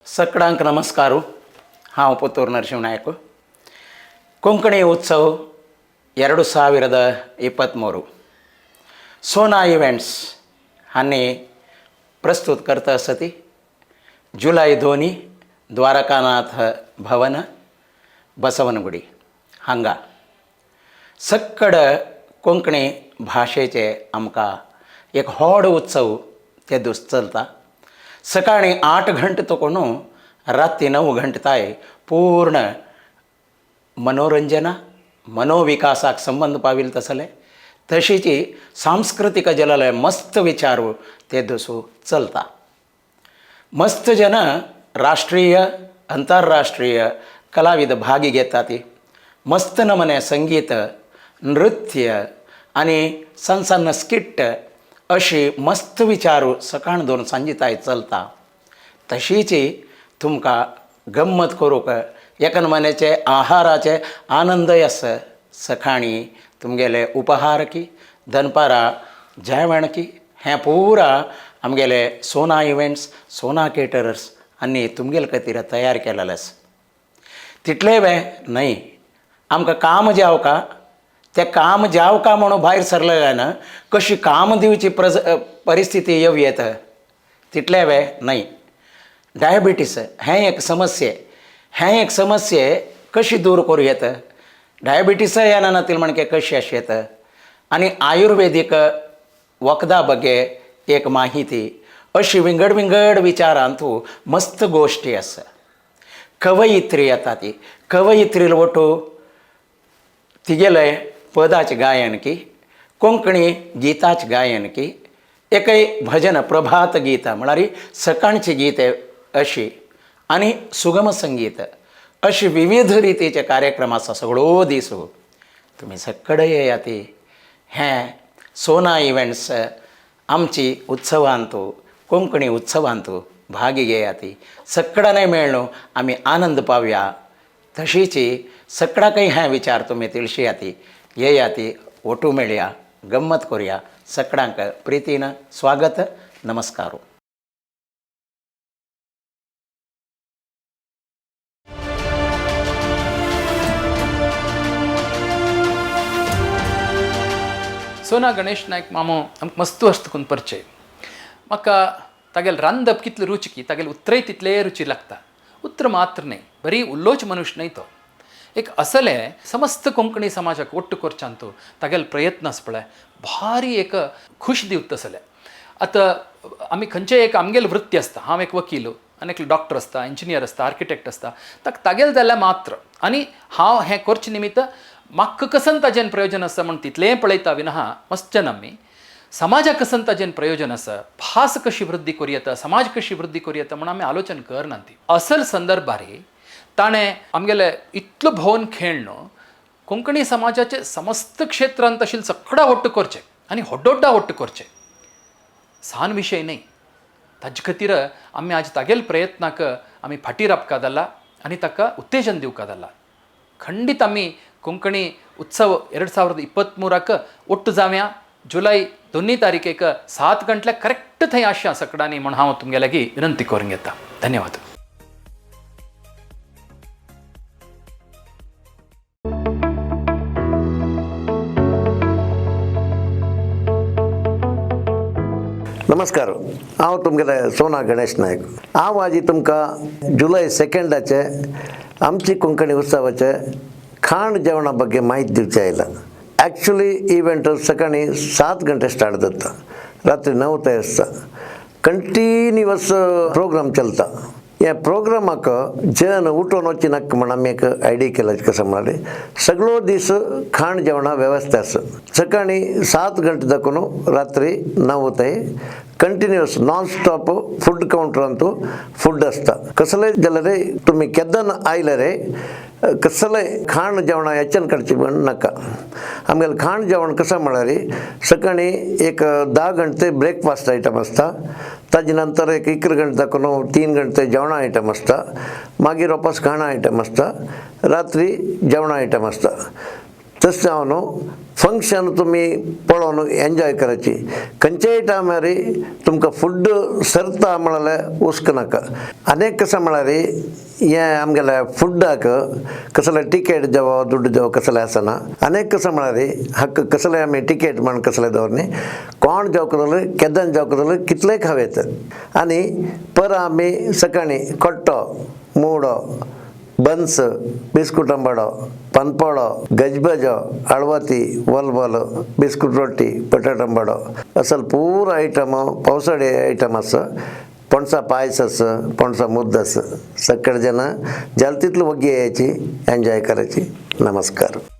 सगळ्यांक नमस्कार. हांव पुतूर नरसिंहनायक. कोंकणी उत्सव 2023 सोना इव्हेंट्स हांणी प्रस्तुत करता आसती जुलय 2 द्वारकानाथ भवन बसवनगुडी हांगा सक्कड कोंकणी भाशेचे आमकां एक व्हड उत्सव ते दीस चलता. सकाळी 8 घंटे तो कोण रात्री 9 घंटे ताय पूर्ण मनोरंजना मनोविकासाक संबंध पाविल तसले तशीची सांस्कृतिक जललय मस्त विचारू ते दिसू चलता. मस्त जन राष्ट्रीय अंतरराष्ट्रीय कलाविद भागी घेतात. मस्त नमने संगीत नृत्य आणि सनसन स्किट अशी मस्त विचारू सकाळ 2 सांजिताय चलता. तशीची तुमकां गम्मत करूक एकान मनेचे आहाराचे आनंद आस. सकाळी तुमगेले उपहार की दनपारां जेवण की हें पुरा आमगेले सोना इव्हेंट्स सोना केटरर्स हांणी तुमगेले खातीर तयार केलेलें आसा. तितले वे न्हय, आमकां काम जेवका ते काम जेवका म्हणून भायर सरले जायना. कशी काम दिवची परिस्थिती येव येता तितले वे न्हय. डायबिटीस हें एक समस्ये कशी दूर करूं येता. डायबिटीस येना नातील म्हणके कशी अशें येता. आनी आयुर्वेदीक वखदा बगे एक माहिती अशी विंगड विचारांतू मस्त गोश्टी आसा. कवयित्री येता ती कवयित्रील वटू तिगेले पदाचें गायन की कोंकणी गिताचें गायन की एकय भजन प्रभात गीत म्हळ्यार सकाळची गीते अशी आनी सुगम संगीत अशी विविध रितीचे कार्यक्रम आसा सगळो दीस. तुमी सक्कड येयाती. हें सोना इव्हेंट्स आमची उत्सवांतू कोंकणी उत्सवांतू भागी घेयाती. सक्कडानय मेळ्ळो आमी आनंद पावया. तशीची सक्कडाकय हें विचार तुमी तिळशियाती येयाती. ओटू मेळया गम्मत करुया. सक्कडांक प्रितीन स्वागत नमस्कार. सोना गणेश नायक मामो आमकां मस्त वस्त करून परिचय. म्हाका तागेले रांदप कितलें रुचकी तागेले उतरय तितले रुची लागता. उतर मात्र न्हय, बरी उल्लोच मनुश्य न्हय तो. एक असले समस्त कोंकणी समाजाक ಒಟ್ಟು करच्यांतू तागेले प्रयत्न आसा पळय भारी एक खुश दिवता तसले. आतां आमी खंयचेय एक आमगेले वृत्ती आसता. हांव एक वकील आनी एक डॉक्टर आसता इंजिनियर आसता आर्किटेक्ट आसता. ताका तागेले जाल्यार मात्र आनी हांव हें करचे निमित्त म्हाका कसन ताजें प्रयोजन आसा म्हण तितलें पळयता विना मस्जन आमी समाजाक कसन ताजें प्रयोजन आसा भास कशी वृद्धी करूं येता समाज कशी वृद्धी करूं येता म्हण आमी आलोचन करना. ती असल संदर्भारी ताणें आमगेले इतलो भोवन खेळणो कोंकणी समाजाचे समस्त क्षेत्रांत आशिल्ले सगळा ಒಟ್ಟು करचे आनी व्हडोड्डा ಒಟ್ಟು करचे सान विशय न्हय. ताजे खातीर आमी आज तागेले प्रयत्नाक आमी फाटीं रावपा जाला आनी ताका उत्तेजन दिवका जाला. खंडीत आमी कोंकणी उत्सव 2023 ಒಟ್ಟು जावया. जुलय 2 तारीखेक 7 गंटल्या करेक्ट थंय आसया सकडांनी म्हण हांव तुमगे लागीं विनंती करूंक येता. धन्यवाद. नमस्कार. हांव तुमगेले सोना गणेश नायक. हांव आज तुमकां जुलय 2 आमची कोंकणी उत्सवाचे खाण जेवणा ಬಗ್ಗೆ माहिती दिवचे आयला. ॲक्च्युली इव्हेंट सकाळी 7 गंटे स्टार्ट जाता रात्री 9 ते आसता. कंटिन्युअस प्रोग्राम चलता. ह्या प्रोग्रामाक जन उठून वची नाका म्हण आमी एक आयडिया केला. कसं म्हणाले सगळो दीस खाण जेवणा वेवस्था आसा. सकाळी 7 गंटे दाखून रात्री 9 ते कंटिन्युअस नॉन स्टॉप फूड काउंटरांतू फूड आसता. कसले जाल्यार तुमी केदन आयले रे कसले खाण जेवणा याच्यान काडची म्हण नाका. आमगेलें खाण जेवण कसं म्हळ्यार सकाळी एक 10 गंटे ब्रेकफास्ट आयटम आसता. ताजे नंतर एक 11 गंटे दाखून 3 गंटे जेवणा आयटम आसता. मागीर वापस खाणा आयटम आसता. रात्री जेवणा आयटम आसता. तसं जावन फंक्शन तुम्ही पळोवन एन्जॉय करायची खंयच्याय टायमार तुमकां फूड सरता म्हळ्यार हुस्क नाका अनेक कसं म्हळ्यार हें आमगेल्या फुड्डाक कसलें टिकेट देवो दुड्ड देवो कसलें आसना अनेक कसं म्हळ्यार हक्क कसलें आमी टिकेट म्हण कसलें दवरनी कोण जेवतलो केदां जेवतलो कितलेंय खावेत आनी पर आमी सकाळीं कट्टो मुडो बन्स बिस्कुट अंबाडो पनपड़ो गजबजो अळवती वलवल बिस्कुट रोटी बटाटा अंबाडो असल पूरा आयटम पावसाळी आयटम आसा पणसा पायस आसा पणसा मुद्द आसा सगळे जन जाल तितलो वग्गी यायची एन्जॉय करायची नमस्कार.